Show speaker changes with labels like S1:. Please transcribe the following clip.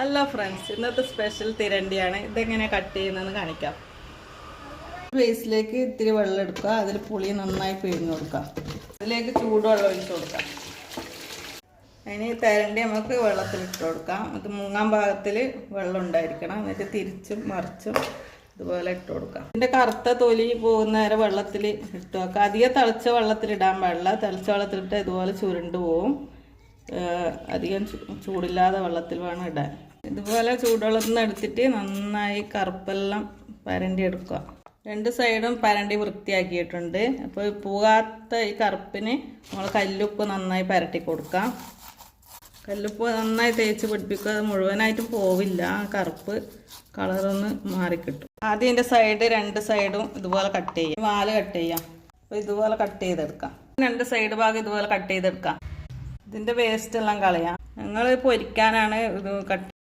S1: Hello friends, ഇന്നത്തെ special തിരണ്ടിയാണ്. ഇതെങ്ങനെ cut ചെയ്യുന്നതെന്ന് കാണിക്കാം. ബേസിലേക്ക് ഇത്തിരി വെള്ളം എടുക്കുക, അതിൽ പുളി നന്നായി പിഴിഞ്ഞ് കൊടുക്കാം. അതിലേക്ക് ചൂടുവെള്ളം ഒഴിച്ച് കൊടുക്കാം. അതിന് തിരണ്ടി നമുക്ക് വെള്ളത്തിലിട്ട് കൊടുക്കാം. അത് മുങ്ങാൻ പാകത്തിൽ വെള്ളം ഉണ്ടായിരിക്കണം. എന്നിട്ട് തിരിച്ചും മറിച്ചും ഇതുപോലെ ഇട്ട് കൊടുക്കാം. ഇതിൻ്റെ കറുത്ത തൊലി പോകുന്ന നേരം വെള്ളത്തിൽ ഇട്ട് വെക്കാം. അധികം തിളച്ച വെള്ളത്തിലിടാൻ പാടില്ല. തിളച്ച വെള്ളത്തിലിട്ട് ഇതുപോലെ ചുരുണ്ട് പോവും. അധികം ചൂടില്ലാതെ വെള്ളത്തിൽ വേണം ഇടാൻ. ഇതുപോലെ ചൂടുവെള്ളത്തിൽ നിന്ന് എടുത്തിട്ട് നന്നായി കറുപ്പെല്ലാം പരണ്ടി എടുക്കുക. രണ്ട് സൈഡും പരണ്ടി വൃത്തിയാക്കിയിട്ടുണ്ട്. അപ്പോൾ പോകാത്ത ഈ കറുപ്പിന് നമ്മൾ കല്ലുപ്പ് നന്നായി പരട്ടി കൊടുക്കാം. കല്ലുപ്പ് നന്നായി തേച്ച് പിടിപ്പിക്കുക. അത് മുഴുവനായിട്ടും പോവില്ല, കറുപ്പ് കളറൊന്ന് മാറിക്കിട്ടും. ആദ്യം ഇതിൻ്റെ സൈഡ് രണ്ട് സൈഡും ഇതുപോലെ കട്ട് ചെയ്യാം. വാല് കട്ട് ചെയ്യാം. അപ്പോൾ ഇതുപോലെ കട്ട് ചെയ്തെടുക്കാം. രണ്ട് സൈഡ് ഭാഗം ഇതുപോലെ കട്ട് ചെയ്തെടുക്കാം. ഇതിൻ്റെ വേസ്റ്റ് എല്ലാം കളയാം. ഞങ്ങൾ പൊരിക്കാനാണ് ഇത് കട്ട്